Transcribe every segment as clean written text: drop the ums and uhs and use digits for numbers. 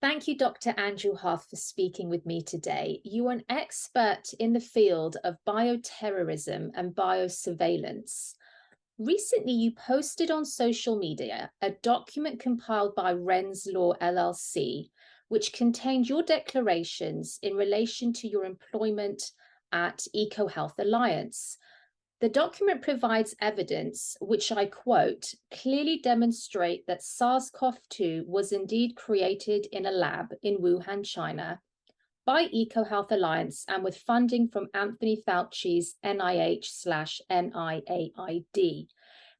Thank you, Dr. Andrew Huff, for speaking with me today. You are an expert in the field of bioterrorism and biosurveillance. Recently, you posted on social media a document compiled by Renz Law LLC, which contained your declarations in relation to your employment at EcoHealth Alliance. The document provides evidence, which I quote, clearly demonstrate that SARS-CoV-2 was indeed created in a lab in Wuhan, China, by EcoHealth Alliance and with funding from Anthony Fauci's NIH/NIAID.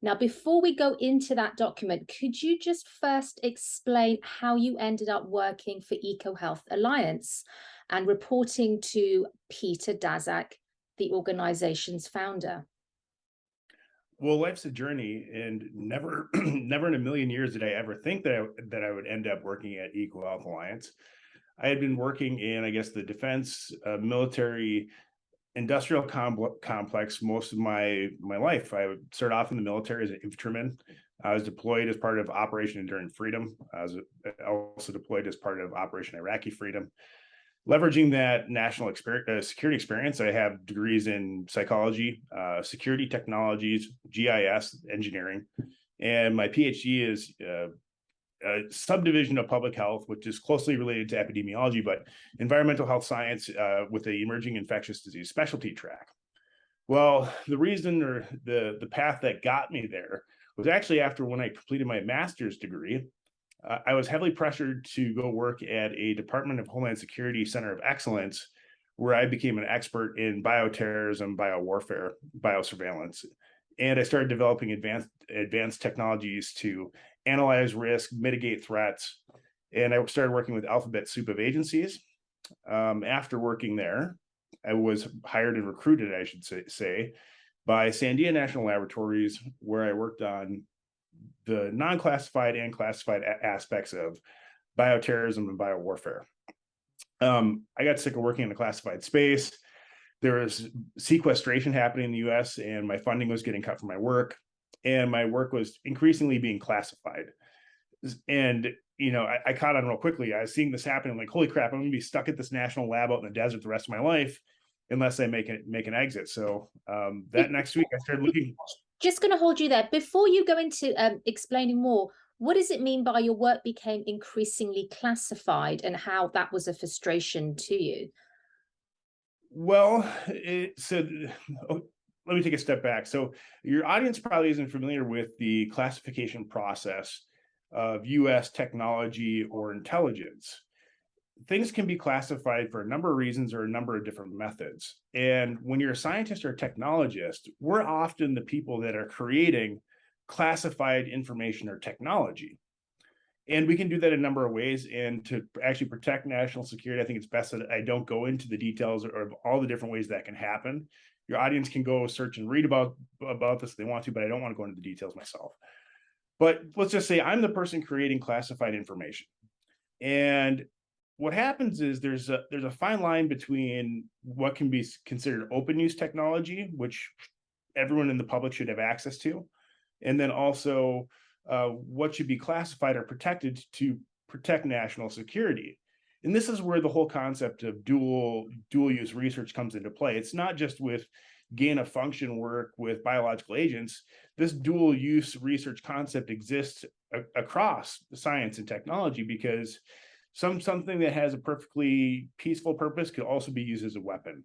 Now, before we go into that document, could you just first explain how you ended up working for EcoHealth Alliance and reporting to Peter Daszak, the organization's founder? Well, life's a journey, and never, never in a million years did I ever think that I would end up working at EcoHealth Alliance. I had been working in, I guess, the defense, military, industrial complex most of my life. I would start off in the military as an infantryman. I was deployed as part of Operation Enduring Freedom. I was also deployed as part of Operation Iraqi Freedom. Leveraging that national security experience, I have degrees in psychology, security technologies, GIS, engineering, and my PhD is a subdivision of public health, which is closely related to epidemiology, but environmental health science with the emerging infectious disease specialty track. Well, the reason or the path that got me there was actually after when I completed my master's degree. I was heavily pressured to go work at a Department of Homeland Security Center of Excellence, where I became an expert in bioterrorism, biowarfare, biosurveillance. And I started developing advanced technologies to analyze risk, mitigate threats. And I started working with alphabet soup of agencies. After working there, I was hired and recruited, I should say, by Sandia National Laboratories, where I worked on the non-classified and classified aspects of bioterrorism and biowarfare. I got sick of working in the classified space. There was sequestration happening in the US, and my funding was getting cut from my work, and my work was increasingly being classified. And I caught on real quickly. I was seeing this happen. I'm like, holy crap, I'm gonna be stuck at this national lab out in the desert the rest of my life unless I make an exit. So that next week I started looking. Just going to hold you there. Before you go into explaining more, what does it mean by your work became increasingly classified and how that was a frustration to you? Well, let me take a step back. So your audience probably isn't familiar with the classification process of US technology or intelligence. Things can be classified for a number of reasons or a number of different methods. And when you're a scientist or a technologist, we're often the people that are creating classified information or technology. And we can do that a number of ways. And to actually protect national security, I think it's best that I don't go into the details of all the different ways that can happen. Your audience can go search and read about this if they want to, but I don't want to go into the details myself. But let's just say I'm the person creating classified information. And what happens is there's a fine line between what can be considered open use technology, which everyone in the public should have access to, and then also what should be classified or protected to protect national security. And this is where the whole concept of dual use research comes into play. It's not just with gain of function work with biological agents. This dual use research concept exists across science and technology because something that has a perfectly peaceful purpose could also be used as a weapon.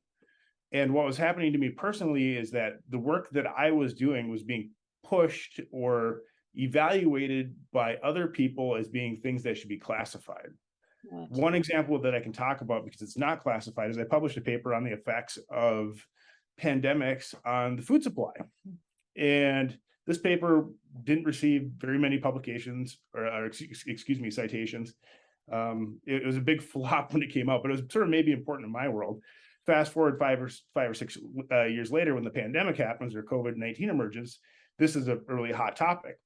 And what was happening to me personally is that the work that I was doing was being pushed or evaluated by other people as being things that should be classified. Right. One example that I can talk about, because it's not classified, is I published a paper on the effects of pandemics on the food supply. And this paper didn't receive very many publications or citations. It was a big flop when it came out, but it was sort of maybe important in my world. Fast forward five or six years later, when the pandemic happens or COVID-19 emerges, this is a really hot topic.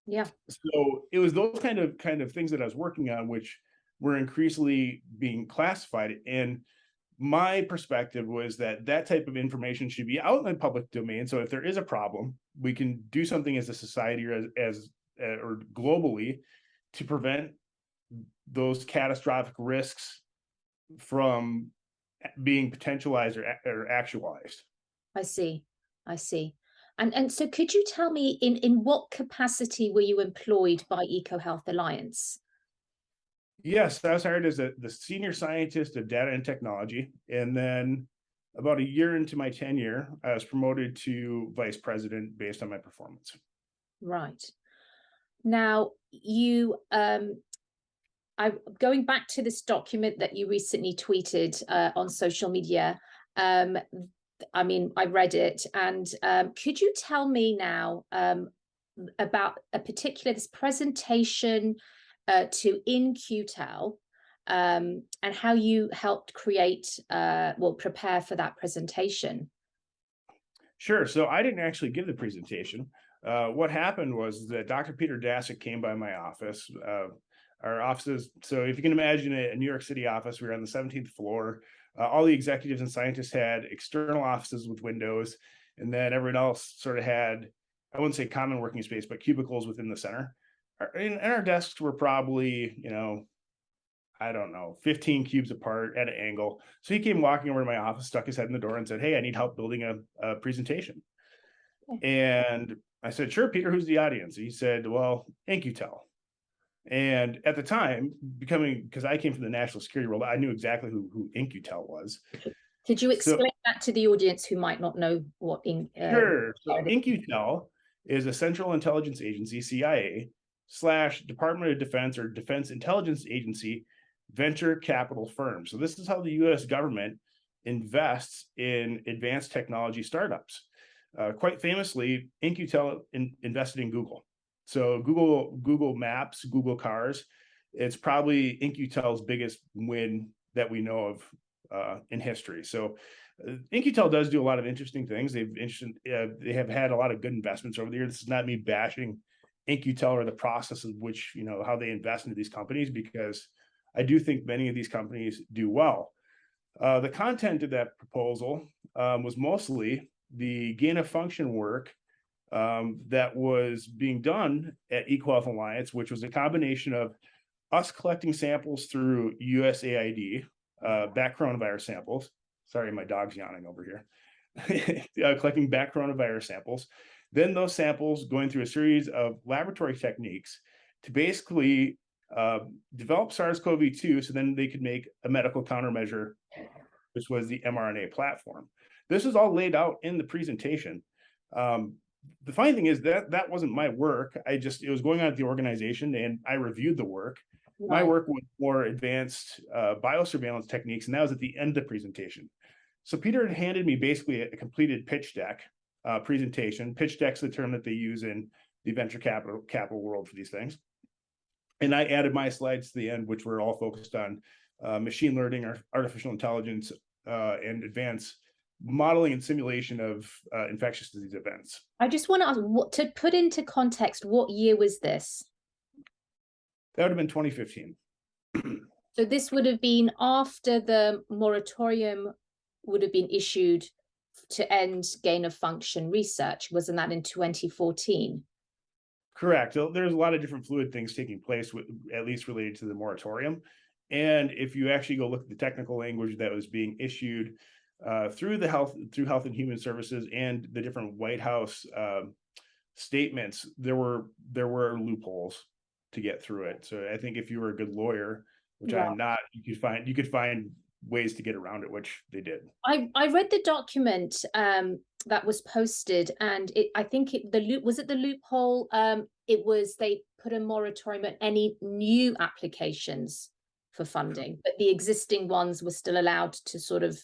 Yeah. So it was those kind of things that I was working on, which were increasingly being classified. And my perspective was that type of information should be out in the public domain. So if there is a problem, we can do something as a society or as globally to prevent those catastrophic risks from being potentialized or actualized. I see. I see. And so could you tell me in what capacity were you employed by EcoHealth Alliance? Yes, I was hired as the senior scientist of data and technology. And then about a year into my tenure, I was promoted to vice president based on my performance. Right. Now, you going back to this document that you recently tweeted on social media. I mean, I read it, and could you tell me now about this presentation to In-Q-Tel, and how you helped create, prepare for that presentation? Sure. So I didn't actually give the presentation. What happened was that Dr. Peter Daszak came by my office. Our offices, so if you can imagine a New York City office, we were on the 17th floor. All the executives and scientists had external offices with windows, and then everyone else sort of had, I wouldn't say common working space, but cubicles within the center. And our desks were probably, I don't know, 15 cubes apart at an angle. So he came walking over to my office, stuck his head in the door and said, "Hey, I need help building a presentation." And I said, "Sure, Peter, who's the audience?" He said, "Well, In-Q-Tel." And at the time, because I came from the national security world, I knew exactly who In-Q-Tel was. Could you explain that to the audience who might not know what Sure. So In-Q-Tel is a Central Intelligence Agency, CIA, / Department of Defense or Defense Intelligence Agency venture capital firm. So this is how the U.S. government invests in advanced technology startups. Quite famously, In-Q-Tel invested in Google. So Google Maps, Google Cars, it's probably In-Q-Tel's biggest win that we know of in history. So In-Q-Tel does do a lot of interesting things. They have had a lot of good investments over the years. This is not me bashing In-Q-Tel or the process of which, how they invest into these companies, because I do think many of these companies do well. The content of that proposal was mostly the gain of function work that was being done at EcoHealth Alliance, which was a combination of us collecting samples through USAID, Bat Coronavirus samples. Sorry, my dog's yawning over here. Collecting Bat Coronavirus samples. Then those samples going through a series of laboratory techniques to basically develop SARS-CoV-2 so then they could make a medical countermeasure, which was the mRNA platform. This is all laid out in the presentation. The funny thing is that wasn't my work. It was going on at the organization and I reviewed the work. Right. My work was more advanced biosurveillance techniques, and that was at the end of the presentation. So Peter had handed me basically a completed pitch deck presentation. Pitch deck's the term that they use in the venture capital world for these things. And I added my slides to the end, which were all focused on machine learning, artificial intelligence, and advanced modeling and simulation of infectious disease events. I just want to ask, to put into context, what year was this? That would have been 2015. So this would have been after the moratorium would have been issued to end gain of function research. Wasn't that in 2014? Correct. So there's a lot of different fluid things taking place, at least related to the moratorium. And if you actually go look at the technical language that was being issued through Health and Human Services and the different White House statements, there were loopholes to get through it. So I think if you were a good lawyer, which yeah. I'm not, you could find ways to get around it, which they did. I read the document that was posted, and I think was it the loophole? It was they put a moratorium on any new applications for funding, but the existing ones were still allowed to sort of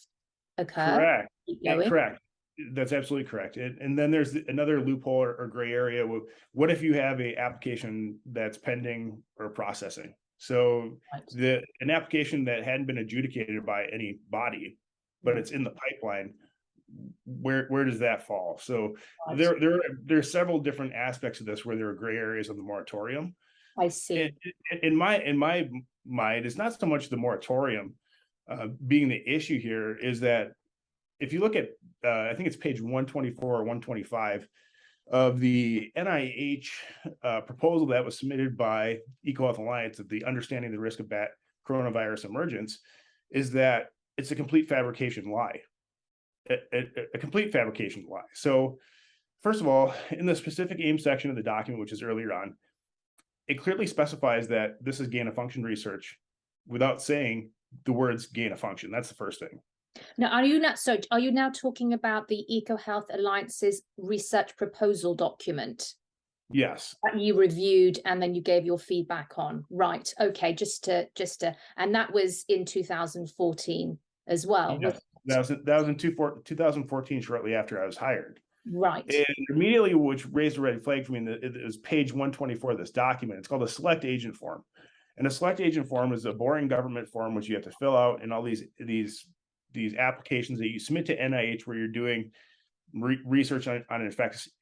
occur. Correct. Correct. That's absolutely correct. And then there's another loophole or gray area. What if you have an application that's pending or processing? So right. An application that hadn't been adjudicated by any body, but it's in the pipeline, where does that fall? So right. There's several different aspects of this where there are gray areas of the moratorium. I see. In my mind, it's not so much the moratorium being the issue here, is that if you look at, I think it's page 124 or 125 of the NIH proposal that was submitted by EcoHealth Alliance of the Understanding the Risk of Bat Coronavirus Emergence is that it's a complete fabrication lie. A complete fabrication lie. So first of all, in the specific aim section of the document, which is earlier on, it clearly specifies that this is gain of function research without saying the words gain of function. That's the first thing. Now, are you now talking about the EcoHealth Alliance's research proposal document Yes. that you reviewed and then you gave your feedback on? Right. Okay. And that was in 2014 as well. Yes. That was in 2014, shortly after I was hired. Right. And immediately, which raised a red flag for me, it was page 124 of this document. It's called a select agent form. And a select agent form is a boring government form, which you have to fill out in all these applications that you submit to NIH where you're doing research on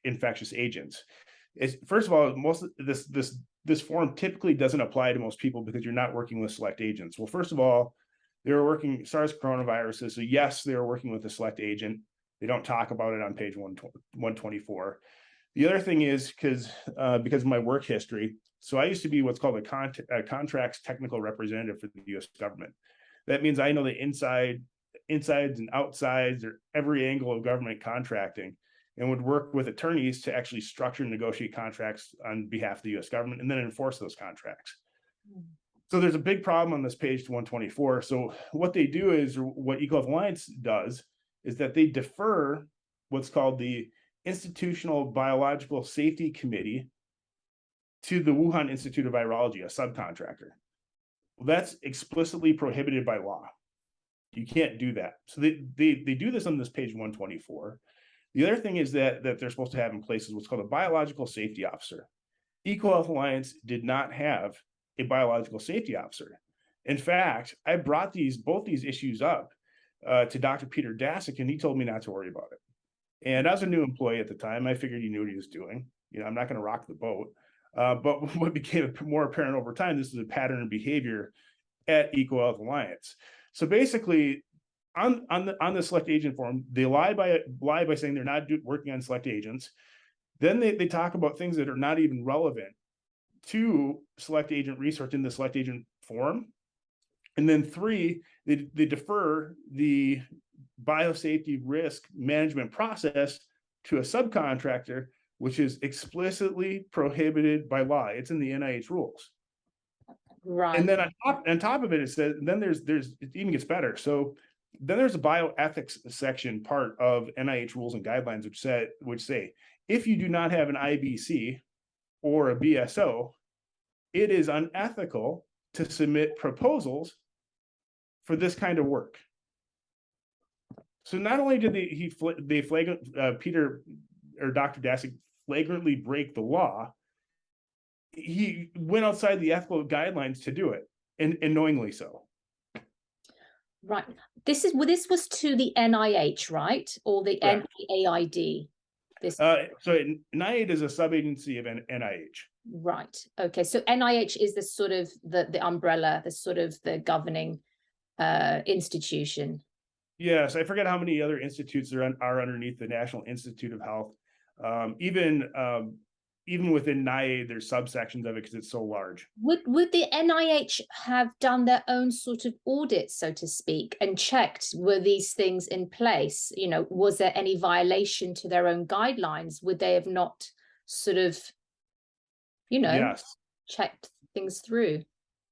infectious agents. First of all, most of this form typically doesn't apply to most people because you're not working with select agents. Well, first of all, they were working SARS coronaviruses. So yes, they were working with a select agent. They don't talk about it on page 124. The other thing is because of my work history. So I used to be what's called a contracts technical representative for the U.S. government. That means I know the insides and outsides or every angle of government contracting, and would work with attorneys to actually structure and negotiate contracts on behalf of the U.S. government and then enforce those contracts. So there's a big problem on this page 124. So what they do is, or what EcoHealth Alliance does, is that they defer what's called the Institutional Biological Safety Committee to the Wuhan Institute of Virology, a subcontractor. Well, that's explicitly prohibited by law. You can't do that. So they do this on this page 124. The other thing is that they're supposed to have in place is what's called a biological safety officer. EcoHealth Alliance did not have a biological safety officer. In fact, I brought both these issues up to Dr. Peter Daszak, and he told me not to worry about it. And as a new employee at the time, I figured he knew what he was doing. I'm not going to rock the boat. But what became more apparent over time, this is a pattern of behavior at EcoHealth Alliance. So basically, on the select agent form, they lie by saying they're not working on select agents. Then they talk about things that are not even relevant to select agent research in the select agent form. And then 3, they defer the biosafety risk management process to a subcontractor, which is explicitly prohibited by law. It's in the NIH rules. Right. And then on top of it, it says, then there's it even gets better. So then there's a bioethics section part of NIH rules and guidelines, which say, if you do not have an IBC or a BSO, it is unethical to submit proposals for this kind of work. So not only did Peter or Dr. Daszak flagrantly break the law, he went outside the ethical guidelines to do it, and knowingly so. Right. This was to the NIH, right? Or the NIAID? So NIAID is a sub-agency of NIH. Right. Okay. So NIH is the sort of the umbrella, the sort of the governing institution. Yes, I forget how many other institutes are underneath the National Institute of Health. Even within NIAID, there's subsections of it because it's so large. Would the NIH have done their own sort of audit, so to speak, and checked, were these things in place? Was there any violation to their own guidelines? Would they have not sort of, yes, checked things through?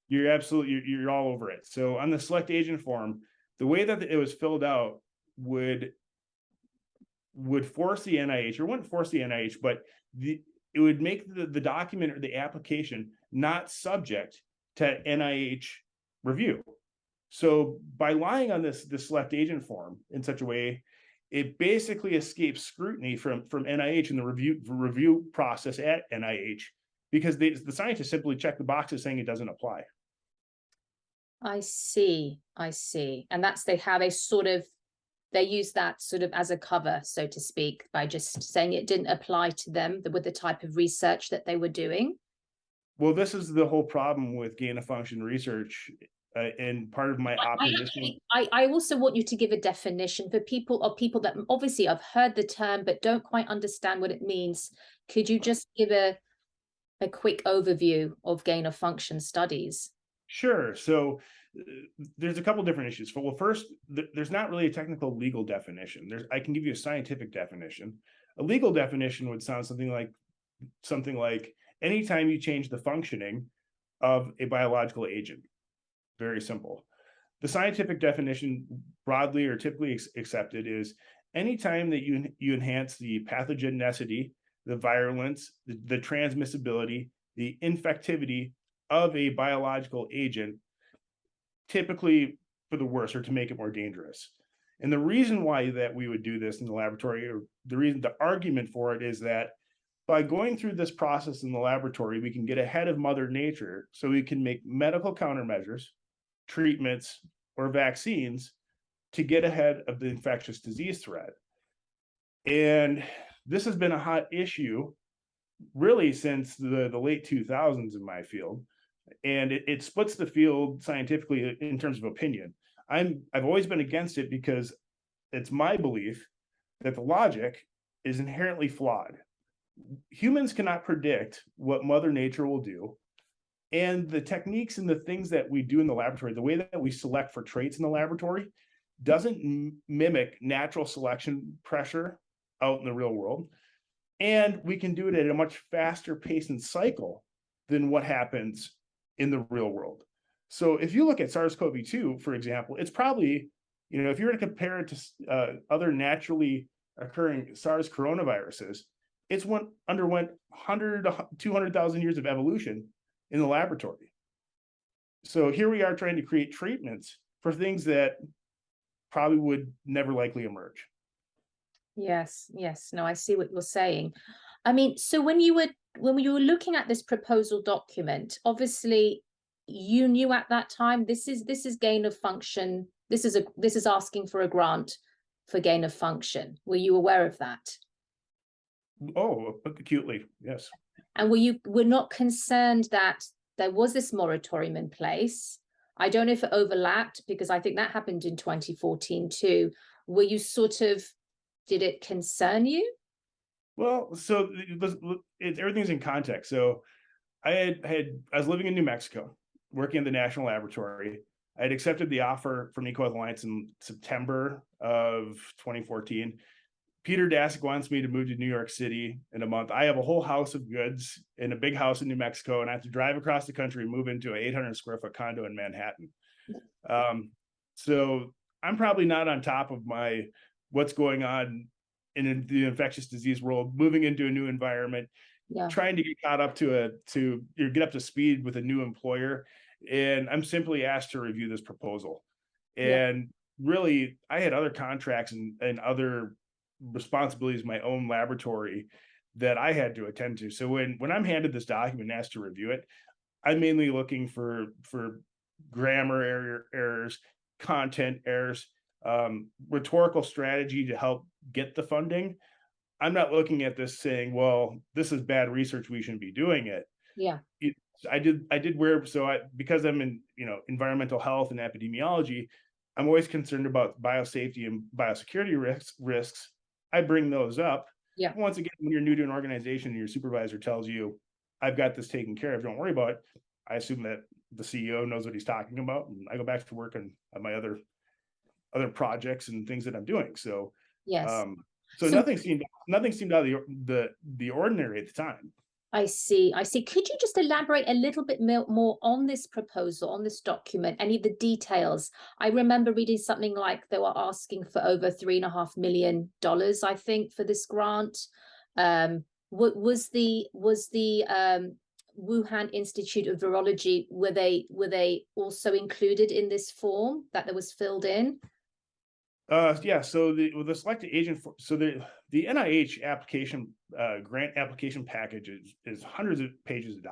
You're all over it. So on the select agent form, the way that it was filled out would force the NIH, or wouldn't force the NIH, but it would make the document or the application not subject to NIH review. So by lying on this select agent form in such a way, it basically escapes scrutiny from NIH and the review process at NIH, because the scientists simply check the boxes saying it doesn't apply. I see. And that's they use that sort of as a cover, so to speak, by just saying it didn't apply to them with the type of research that they were doing. Well, this is the whole problem with gain of function research and part of my opposition. I also want you to give a definition for people that obviously have heard the term but don't quite understand what it means. Could you just give a quick overview of gain of function studies? Sure. So there's a couple different issues. Well, first, there's not really a technical legal definition. I can give you a scientific definition. A legal definition would sound something like anytime you change the functioning of a biological agent. Very simple. The scientific definition, broadly or typically accepted, is anytime that you enhance the pathogenicity, the virulence, the transmissibility, the infectivity of a biological agent, typically for the worse or to make it more dangerous. And the reason why that we would do this in the laboratory, or the argument for it, is that by going through this process in the laboratory, we can get ahead of Mother Nature, so we can make medical countermeasures, treatments, or vaccines to get ahead of the infectious disease threat. And this has been a hot issue really since the late 2000s in my field. And it splits the field scientifically in terms of opinion. I've always been against it because it's my belief that the logic is inherently flawed. Humans cannot predict what Mother Nature will do. And the techniques and the things that we do in the laboratory, the way that we select for traits in the laboratory, doesn't mimic natural selection pressure out in the real world. And we can do it at a much faster pace and cycle than what happens in the real world. So if you look at SARS-CoV-2, for example, it's probably, if you were to compare it to other naturally occurring SARS coronaviruses, it's underwent 100 to 200,000 years of evolution in the laboratory. So here we are trying to create treatments for things that probably would never likely emerge. Yes. No, I see what you're saying. I mean, so when you were looking at this proposal document, obviously you knew at that time this is gain of function. This is asking for a grant for gain of function. Were you aware of that? Oh, acutely, yes. And were not concerned that there was this moratorium in place? I don't know if it overlapped, because I think that happened in 2014 too. Were you did it concern you? Well, so everything's in context. So I was living in New Mexico, working at the National Laboratory. I had accepted the offer from EcoHealth Alliance in September of 2014. Peter Daszak wants me to move to New York City in a month. I have a whole house of goods in a big house in New Mexico, and I have to drive across the country and move into an 800 square foot condo in Manhattan. So I'm probably not on top of what's going on in the infectious disease world, moving into a new environment, trying to get caught up to get up to speed with a new employer. And I'm simply asked to review this proposal. And really, I had other contracts and other responsibilities in my own laboratory that I had to attend to. So when I'm handed this document and asked to review it, I'm mainly looking for grammar errors, content errors, rhetorical strategy to help get the funding. I'm not looking at this saying, well, this is bad research, we shouldn't be doing it. Because I'm in environmental health and epidemiology, I'm always concerned about biosafety and biosecurity risks. I bring those up. Once again, when you're new to an organization and your supervisor tells you, I've got this taken care of, don't worry about it, I assume that the CEO knows what he's talking about, and I go back to work on my other projects and things that I'm doing. So so nothing seemed out of the ordinary at the time. I see. Could you just elaborate a little bit more on this proposal, on this document, any of the details? I remember reading something like they were asking for over $3.5 million, I think, for this grant. Was the Wuhan Institute of Virology, were they also included in this form that was filled in? So the selected agent the NIH application grant application package is hundreds of pages of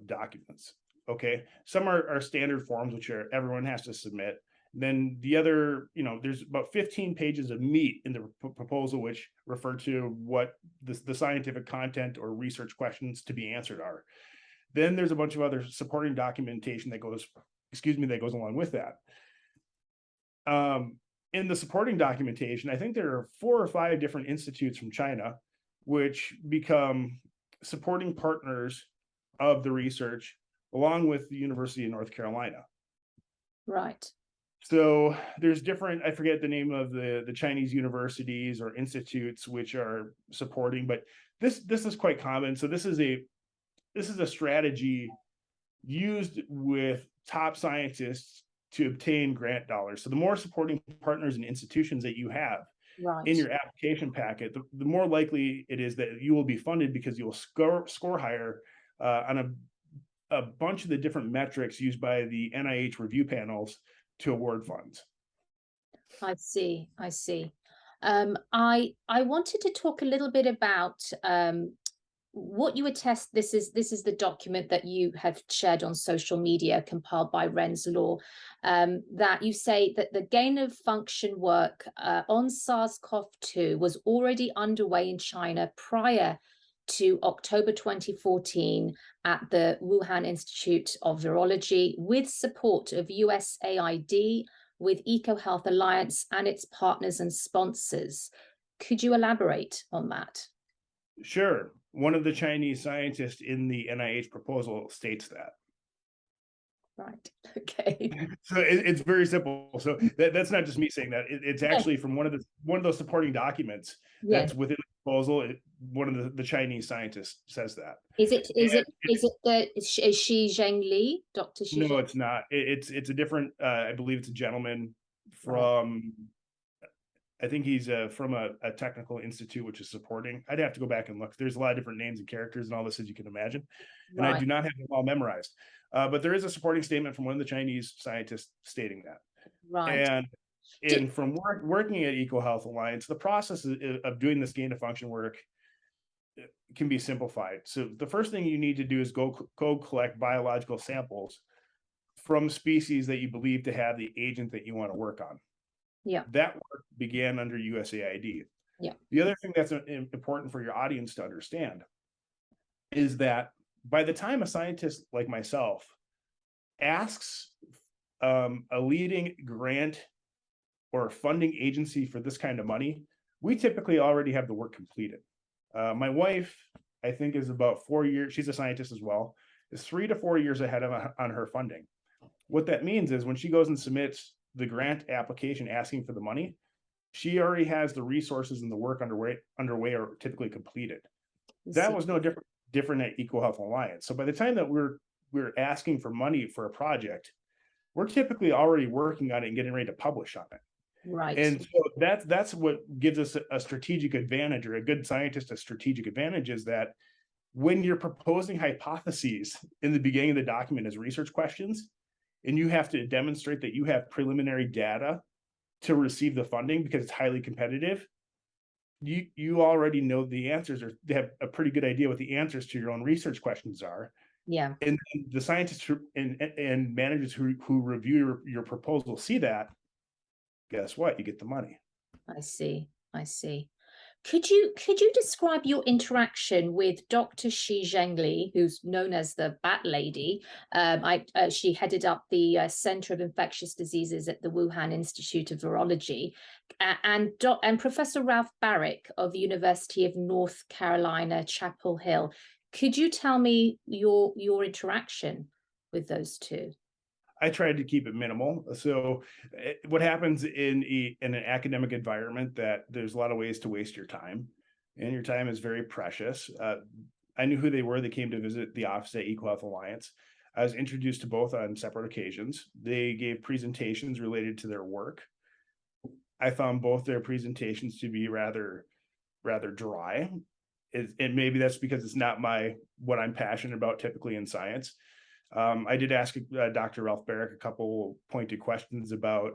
documents. Okay, some are standard forms which everyone has to submit. Then the other, there's about 15 pages of meat in the proposal which refer to what the scientific content or research questions to be answered are. Then there's a bunch of other supporting documentation that goes that goes along with that. In the supporting documentation, I think there are 4 or 5 different institutes from China which become supporting partners of the research, along with the University of North Carolina. Right. So there's different, I forget the name of the Chinese universities or institutes which are supporting, but this is quite common. So this is a strategy used with top scientists to obtain grant dollars. So the more supporting partners and institutions that you have in your application packet, the more likely it is that you will be funded, because you'll score higher on a bunch of the different metrics used by the NIH review panels to award funds. I see. I wanted to talk a little bit about what you attest. This is the document that you have shared on social media, compiled by Renz Law, that you say that the gain of function work on SARS-CoV-2 was already underway in China prior to October 2014 at the Wuhan Institute of Virology, with support of USAID, with EcoHealth Alliance and its partners and sponsors. Could you elaborate on that? Sure. One of the Chinese scientists in the NIH proposal states that. Right. Okay. So it's very simple. So that's not just me saying that. It's actually from one of those supporting documents that's within the proposal. One of the Chinese scientists says that. Is Xi Zhengli, Dr. Xi? No, it's not. It's a different. I believe it's a gentleman from. I think he's from a technical institute which is supporting. I'd have to go back and look. There's a lot of different names and characters and all this, as you can imagine, and I do not have them all memorized. But there is a supporting statement from one of the Chinese scientists stating that. Right. And from working at EcoHealth Alliance, the process of doing this gain of function work can be simplified. So the first thing you need to do is go collect biological samples from species that you believe to have the agent that you want to work on. Yeah. That work began under USAID. Yeah. The other thing that's important for your audience to understand is that by the time a scientist like myself asks a leading grant or funding agency for this kind of money, we typically already have the work completed. My wife, I think, is about 4 years, she's a scientist as well, is 3 to 4 years ahead on her funding. What that means is when she goes and submits the grant application asking for the money, she already has the resources and the work underway or typically completed. That was no different at EcoHealth Alliance. So by the time that we're asking for money for a project, we're typically already working on it and getting ready to publish on it. Right. And so that's what gives us a strategic advantage, or a good scientist a strategic advantage, is that when you're proposing hypotheses in the beginning of the document as research questions, and you have to demonstrate that you have preliminary data to receive the funding because it's highly competitive, you already know the answers, or they have a pretty good idea what the answers to your own research questions are. Yeah. And the scientists and managers who review your proposal see that, guess what? You get the money. I see. Could you describe your interaction with Dr. Xi Zhengli, who's known as the Bat Lady? She headed up the Center of Infectious Diseases at the Wuhan Institute of Virology, and Professor Ralph Barrick of the University of North Carolina, Chapel Hill. Could you tell me your interaction with those two? I tried to keep it minimal. So what happens in an academic environment, that there's a lot of ways to waste your time, and your time is very precious. I knew who they were. They came to visit the office at EcoHealth Alliance. I was introduced to both on separate occasions. They gave presentations related to their work. I found both their presentations to be rather dry. And maybe that's because it's not what I'm passionate about typically in science. I did ask Dr. Ralph Barrick a couple pointed questions about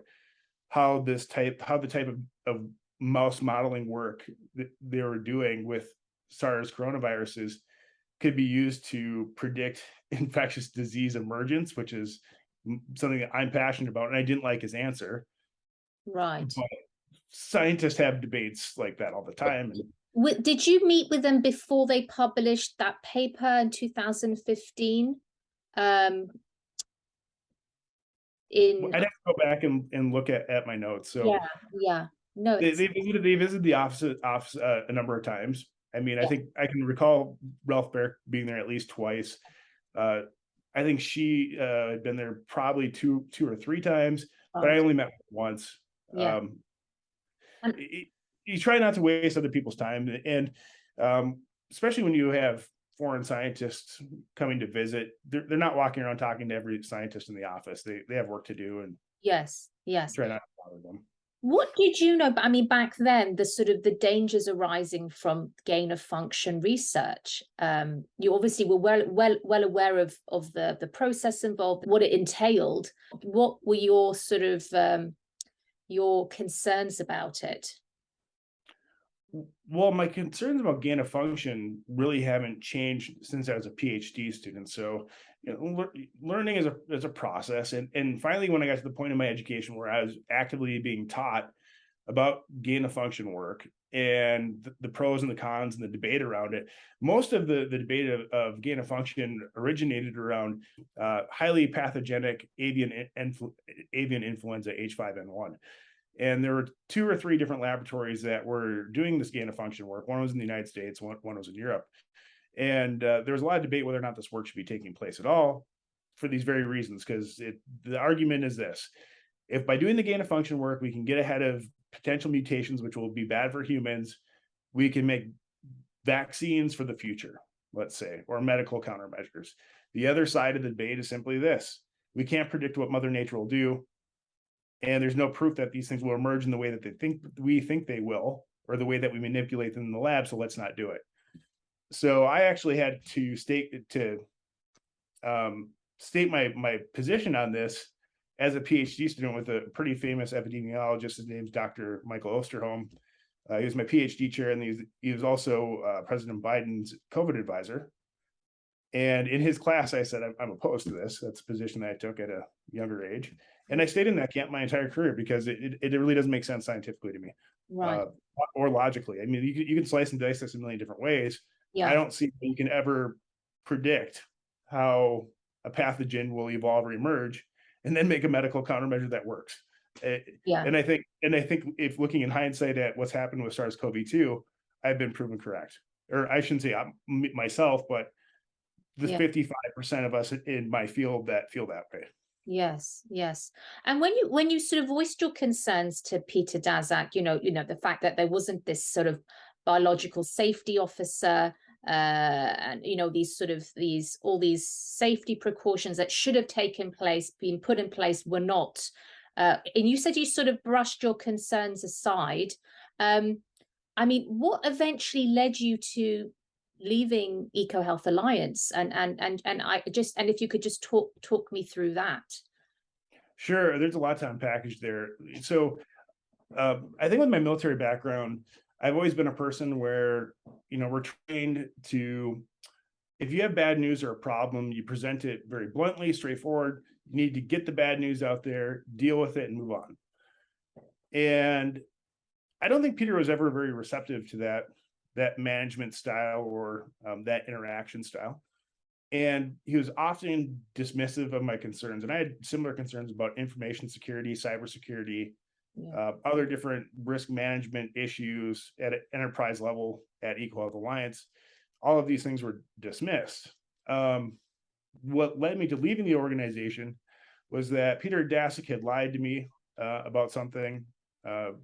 how the type of mouse modeling work that they were doing with SARS coronaviruses could be used to predict infectious disease emergence, which is something that I'm passionate about. And I didn't like his answer. Right. But scientists have debates like that all the time. Did you meet with them before they published that paper in 2015? in. I'd have to go back and look at my notes. So Yeah. No, they visited the office a number of times. I mean, I yeah, think I can recall Ralph Baer being there at least twice. I think she had been there probably two or three times, but I right. only met once. Yeah. And You try not to waste other people's time, and especially when you have foreign scientists coming to visit, they're not walking around talking to every scientist in the office. They have work to do, and yes. try not to bother them. What did you know? I mean, back then, the sort of the dangers arising from gain of function research. You obviously were well aware of the process involved, what it entailed. What were your sort of your concerns about it? Well, my concerns about gain of function really haven't changed since I was a PhD student. So, learning is a process, and finally, when I got to the point in my education where I was actively being taught about gain of function work and the pros and the cons and the debate around it, most of the debate of gain of function originated around highly pathogenic avian influenza H5N1. And there were 2 or 3 different laboratories that were doing this gain of function work. One was in the United States, one was in Europe. And there was a lot of debate whether or not this work should be taking place at all for these very reasons, because the argument is this: if by doing the gain of function work, we can get ahead of potential mutations, which will be bad for humans, we can make vaccines for the future, let's say, or medical countermeasures. The other side of the debate is simply this: we can't predict what Mother Nature will do. And there's no proof that these things will emerge in the way that we think they will, or the way that we manipulate them in the lab. So let's not do it. So I actually had to state my position on this as a PhD student with a pretty famous epidemiologist. His name's Dr. Michael Osterholm. He was my PhD chair, and he was also President Biden's COVID advisor. And in his class, I said, I'm opposed to this. That's a position that I took at a younger age. And I stayed in that camp my entire career because it really doesn't make sense scientifically to me, Right. or logically. I mean, you can slice and dice this a million different ways. Yeah. I don't see that you can ever predict how a pathogen will evolve or emerge and then make a medical countermeasure that works. Yeah. And I think if looking in hindsight at what's happened with SARS-CoV-2, I've been proven correct. Or I shouldn't say myself, but the 55% of us in my field that feel that way. Yes. And when you sort of voiced your concerns to Peter Daszak, the fact that there wasn't this sort of biological safety officer, and all these safety precautions that should have been put in place were not. And you said you sort of brushed your concerns aside. I mean, what eventually led you to leaving EcoHealth Alliance, and if you could just talk me through that. Sure, there's a lot to unpackage there. So I think with my military background, I've always been a person where we're trained to, if you have bad news or a problem, you present it very bluntly, straightforward. You need to get the bad news out there, deal with it, and move on. And I don't think Peter was ever very receptive to that management style or that interaction style. And he was often dismissive of my concerns. And I had similar concerns about information security, cybersecurity, other different risk management issues at an enterprise level at EcoHealth Alliance. All of these things were dismissed. What led me to leaving the organization was that Peter Daszak had lied to me about something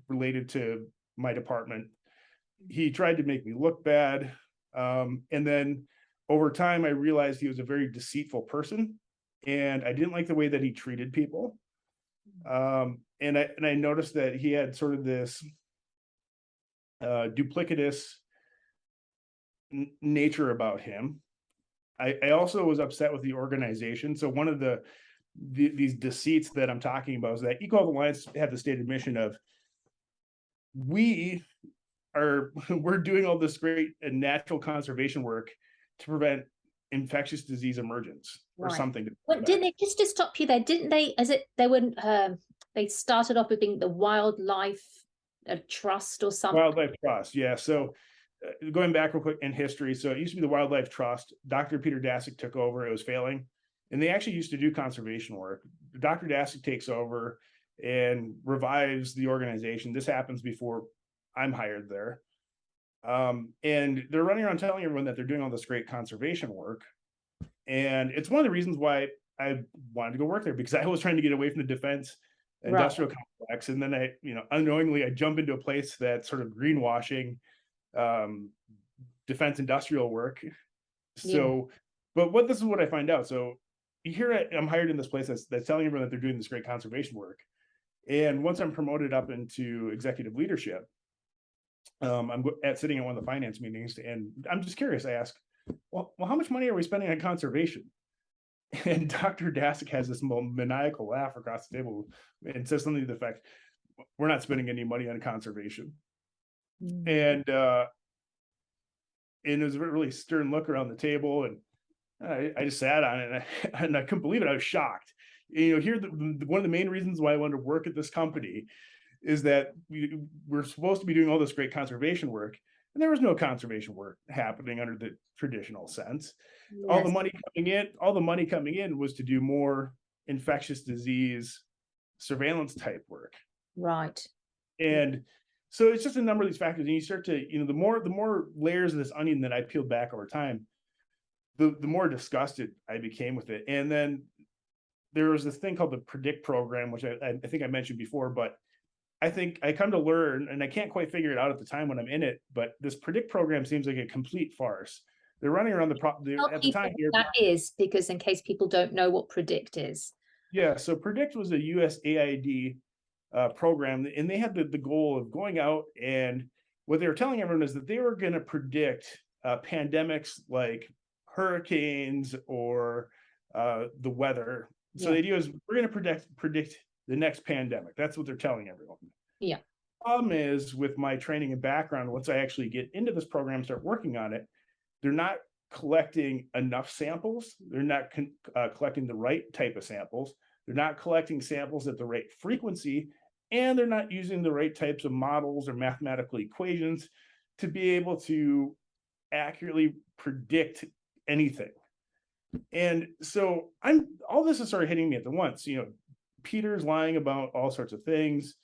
related to my department. He tried to make me look bad. And then over time, I realized he was a very deceitful person, and I didn't like the way that he treated people. And I noticed that he had sort of this duplicitous nature about him. I also was upset with the organization. So one of these deceits that I'm talking about is that EcoHealth Alliance had the stated mission of, we're doing all this great and natural conservation work to prevent infectious disease emergence or something. Well, didn't they, just to stop you there, didn't they, they started off with being the Wildlife Trust or something? Wildlife Trust, yeah. So going back real quick in history, so it used to be the Wildlife Trust. Dr. Peter Daszak took over. It was failing. and they actually used to do conservation work. Dr. Daszak takes over and revives the organization. This happens before I'm hired there. And they're running around telling everyone that they're doing all this great conservation work. And it's one of the reasons why I wanted to go work there, because I was trying to get away from the defense industrial complex. And then unknowingly, I jump into a place that's sort of greenwashing defense industrial work. So, but this is what I find out. So here I'm hired in this place that's telling everyone that they're doing this great conservation work. And once I'm promoted up into executive leadership, I'm sitting at one of the finance meetings, and I'm just curious. I ask, well, how much money are we spending on conservation? And Dr. Daszak has this maniacal laugh across the table and says something to the effect, we're not spending any money on conservation. And it was a really stern look around the table, and I just sat on it, and I couldn't believe it. I was shocked. Here, one of the main reasons why I wanted to work at this company is that we're supposed to be doing all this great conservation work, and there was no conservation work happening under the traditional sense. All the money coming in was to do more infectious disease surveillance type work. Right. And so it's just a number of these factors, and you start to, the more layers of this onion that I peeled back over time, the more disgusted I became with it. And then there was this thing called the PREDICT program, which I think I mentioned before, but I think I come to learn, and I can't quite figure it out at the time when I'm in it, but this PREDICT program seems like a complete farce. They're running around at the time here. That is, because in case people don't know what PREDICT is. Yeah, so PREDICT was a USAID program, and they had the goal of going out, and what they were telling everyone is that they were going to predict pandemics like hurricanes or the weather. So the idea is we're going to predict the next pandemic. That's what they're telling everyone. Yeah. Problem is, with my training and background, once I actually get into this program, start working on it, they're not collecting enough samples. They're not collecting the right type of samples. They're not collecting samples at the right frequency, and they're not using the right types of models or mathematical equations to be able to accurately predict anything. And so all this is sort of hitting me at the once. Peter's lying about all sorts of things.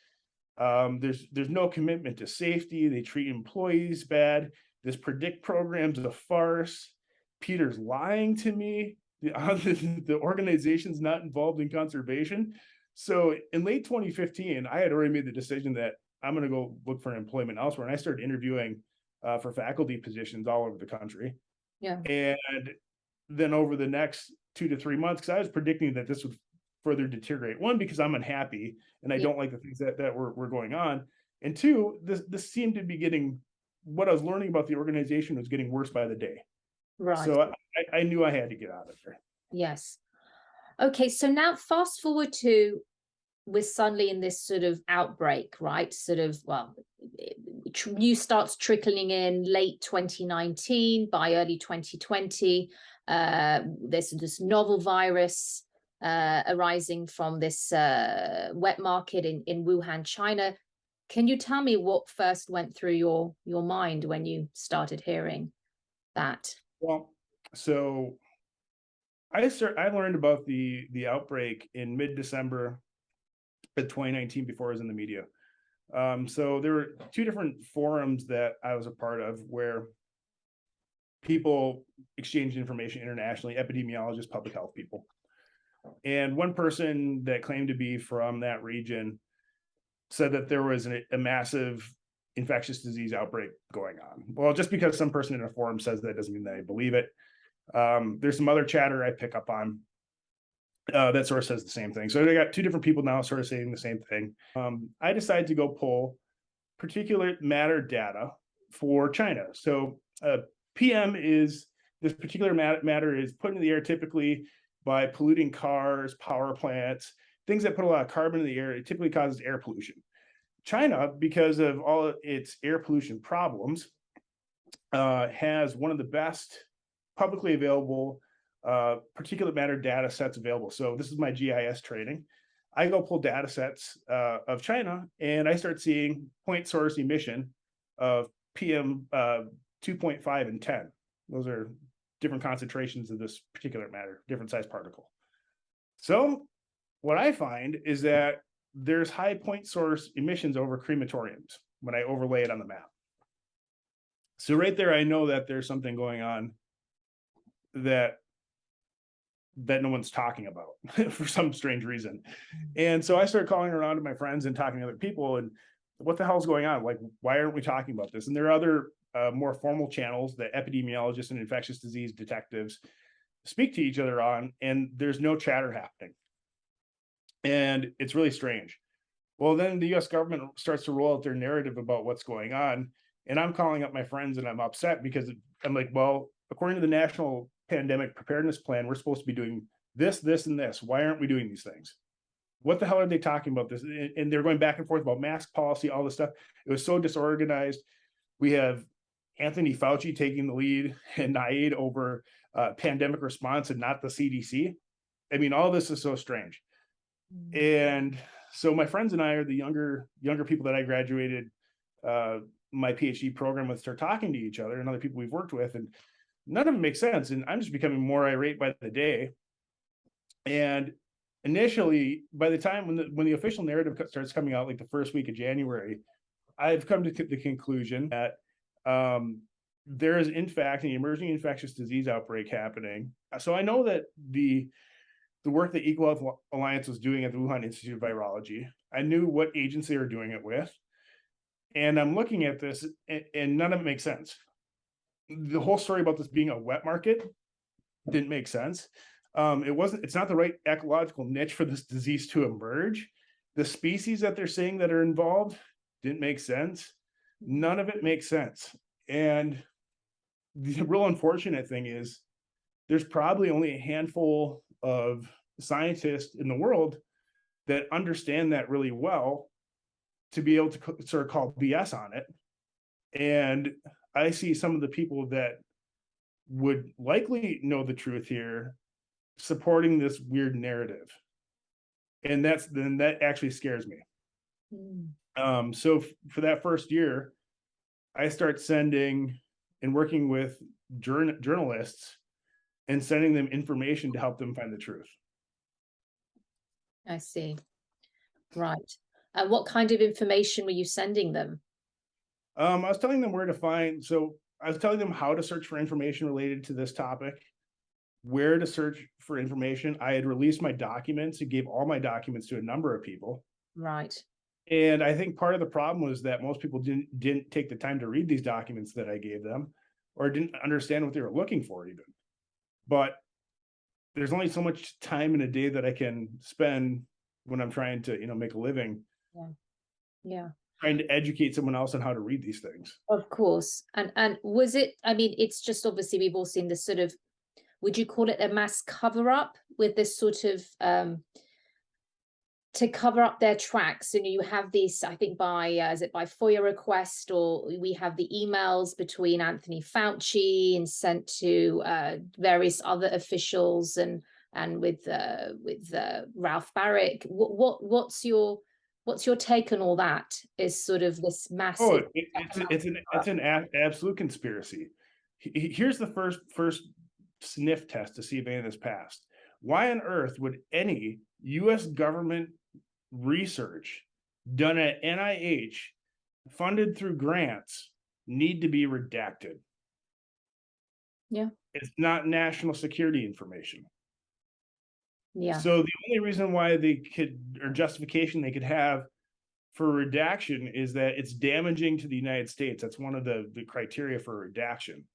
There's no commitment to safety. They treat employees bad. This PREDICT program's a farce. Peter's lying to me. The organization's not involved in conservation. So in late 2015, I had already made the decision that I'm going to go look for employment elsewhere. And I started interviewing for faculty positions all over the country. Yeah. And then over the next 2 to 3 months, because I was predicting that this would further deteriorate. One, because I'm unhappy and I don't like the things that were going on. And two, this seemed to be getting, what I was learning about the organization was getting worse by the day. Right. So I knew I had to get out of there. Yes. Okay, so now fast forward to, we're suddenly in this sort of outbreak, right? Sort of, news starts trickling in late 2019, by early 2020. There's this novel virus arising from this wet market in Wuhan, China. Can you tell me what first went through your mind when you started hearing that? Well, so I learned about the outbreak in mid-December of 2019 before I was in the media. So there were two different forums that I was a part of where people exchanged information internationally, epidemiologists, public health people. And one person that claimed to be from that region said that there was a massive infectious disease outbreak going on. Well, just because some person in a forum says that doesn't mean that I believe it. There's some other chatter I pick up on that sort of says the same thing. So I got two different people now sort of saying the same thing. I decided to go pull particulate matter data for China. So PM is, this particular matter is put into the air typically by polluting cars, power plants, things that put a lot of carbon in the air. It typically causes air pollution. China, because of all its air pollution problems, has one of the best publicly available particulate matter data sets available. So this is my GIS training. I go pull data sets of China, and I start seeing point source emission of PM 2.5 and 10. Those are different concentrations of this particular matter, different size particle. So what I find is that there's high point source emissions over crematoriums when I overlay it on the map. So right there, I know that there's something going on that no one's talking about for some strange reason. And so I started calling around to my friends and talking to other people, and what the hell's going on? Like, why aren't we talking about this? And there are other more formal channels that epidemiologists and infectious disease detectives speak to each other on, and there's no chatter happening. And it's really strange. Well, then the US government starts to roll out their narrative about what's going on. And I'm calling up my friends and I'm upset because I'm like, well, according to the National Pandemic Preparedness Plan, we're supposed to be doing this, this, and this. Why aren't we doing these things? What the hell are they talking about this? And they're going back and forth about mask policy, all this stuff. It was so disorganized. We have Anthony Fauci taking the lead and NIAID over pandemic response and not the CDC. I mean, all this is so strange. And so my friends and I are the younger people that I graduated my PhD program with, start talking to each other and other people we've worked with, and none of it makes sense. And I'm just becoming more irate by the day. And initially, by the time when the official narrative starts coming out, like the first week of January, I've come to the conclusion that there is, in fact, an emerging infectious disease outbreak happening. So I know that the work that EcoHealth Alliance was doing at the Wuhan Institute of Virology, I knew what agency they were doing it with. And I'm looking at this and none of it makes sense. The whole story about this being a wet market didn't make sense. It's not the right ecological niche for this disease to emerge. The species that they're saying that are involved didn't make sense. None of it makes sense. And the real unfortunate thing is there's probably only a handful of scientists in the world that understand that really well to be able to sort of call BS on it. And I see some of the people that would likely know the truth here supporting this weird narrative. And that actually scares me. So for that first year, I start sending and working with journalists and sending them information to help them find the truth. I see. Right. And what kind of information were you sending them? I was telling them where to find. So I was telling them how to search for information related to this topic, where to search for information. I had released my documents and gave all my documents to a number of people. Right. And I think part of the problem was that most people didn't take the time to read these documents that I gave them, or didn't understand what they were looking for even. But there's only so much time in a day that I can spend when I'm trying to, make a living. Yeah. Trying to educate someone else on how to read these things. Of course. And was it, I mean, it's just obviously we've all seen this sort of, would you call it a mass cover up with this sort of to cover up their tracks? And you have these, I think by is it by FOIA request, or we have the emails between Anthony Fauci and sent to various other officials and with Ralph Barrick. What's your take on all that? Is sort of this massive. It's an absolute conspiracy. Here's the first sniff test to see if any of this passed. Why on earth would any U.S. government research done at NIH, funded through grants, need to be redacted? Yeah. It's not national security information. Yeah. So the only reason why justification they could have for redaction is that it's damaging to the United States. That's one of the criteria for redaction.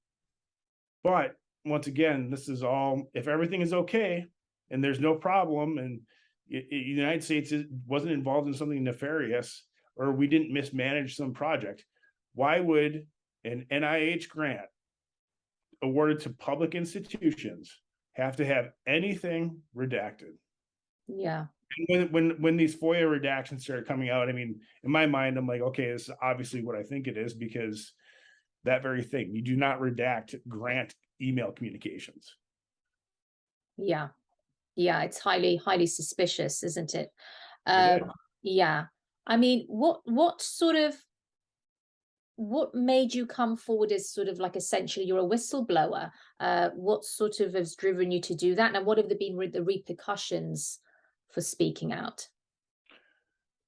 But once again, this is all, if everything is okay and there's no problem and the United States wasn't involved in something nefarious, or we didn't mismanage some project, why would an NIH grant awarded to public institutions have to have anything redacted? Yeah. When these FOIA redactions started coming out, I mean, in my mind, I'm like, okay, this is obviously what I think it is, because that very thing, you do not redact grant email communications. Yeah. Yeah, it's highly suspicious, isn't it? Yeah. I mean, what sort of, what made you come forward as sort of like essentially you're a whistleblower? What sort of has driven you to do that? And what have been the repercussions for speaking out?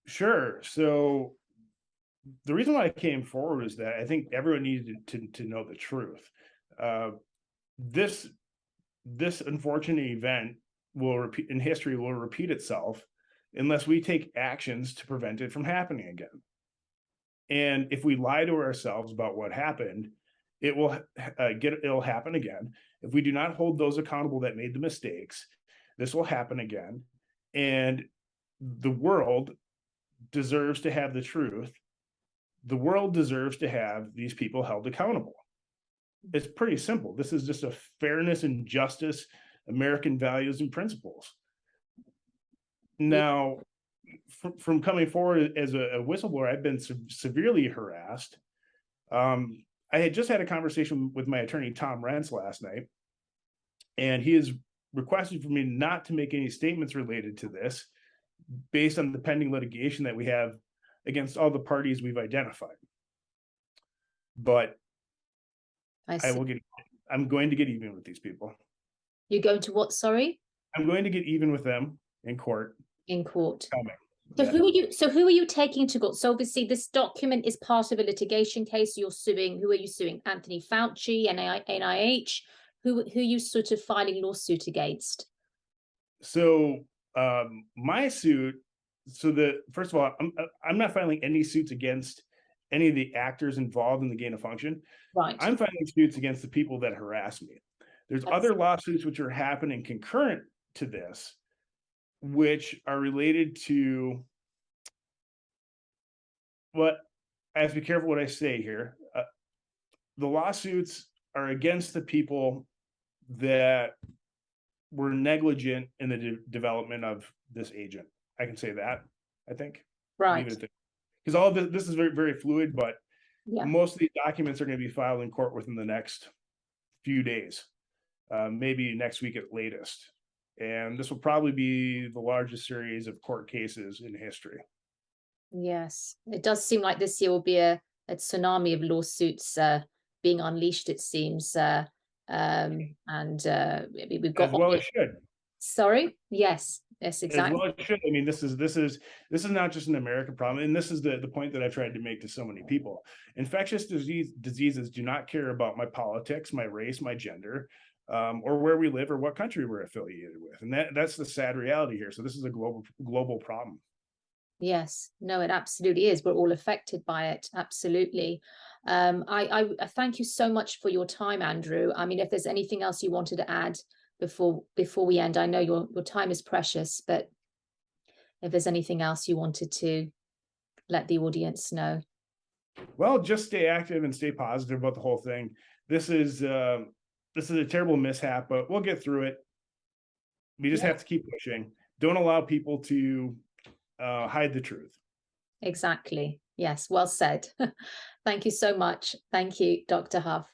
Sure. So the reason why I came forward is that I think everyone needed to know the truth. Uh, this this unfortunate event will repeat in history will repeat itself unless we take actions to prevent it from happening again. And if we lie to ourselves about what happened, it'll happen again. If we do not hold those accountable that made the mistakes, this will happen again. And the world deserves to have the truth. The world deserves to have these people held accountable. It's pretty simple. This is just a fairness and justice, American values and principles. Now, from coming forward as a whistleblower, I've been severely harassed. I had just had a conversation with my attorney, Tom Renz, last night, and he has requested for me not to make any statements related to this based on the pending litigation that we have against all the parties we've identified. But I'm going to get even with these people. You're going to what, sorry? I'm going to get even with them in court. In court. Coming. So Yeah. who are you taking to court? So obviously this document is part of a litigation case. You're suing, who are you suing? Anthony Fauci, NIH? Who are you sort of filing lawsuit against? So my suit, first of all, I'm not filing any suits against any of the actors involved in the gain of function. Right. I'm filing suits against the people that harass me. There's other lawsuits which are happening concurrent to this, which are related to I have to be careful what I say here. The lawsuits are against the people that were negligent in the development of this agent. I can say that, I think. Right. Because all of this is very, very fluid, but yeah. Most of these documents are going to be filed in court within the next few days, maybe next week at latest. And this will probably be the largest series of court cases in history. Yes, it does seem like this year will be a tsunami of lawsuits being unleashed, it seems. We've got as well it should. Sorry. Yes, exactly. As well it should. I mean, this is not just an American problem, and this is the point that I tried to make to so many people. Infectious diseases do not care about my politics, my race, my gender, or where we live or what country we're affiliated with, and that's the sad reality here. So this is a global problem. Yes, no, it absolutely is. We're all affected by it. Absolutely. I thank you so much for your time, Andrew. I mean, if there's anything else you wanted to add before we end, I know your time is precious, but if there's anything else you wanted to let the audience know. Well, just stay active and stay positive about the whole thing. This is a terrible mishap, but we'll get through it. We just have to keep pushing. Don't allow people to hide the truth. Exactly. Yes. Well said. Thank you so much. Thank you, Dr. Huff.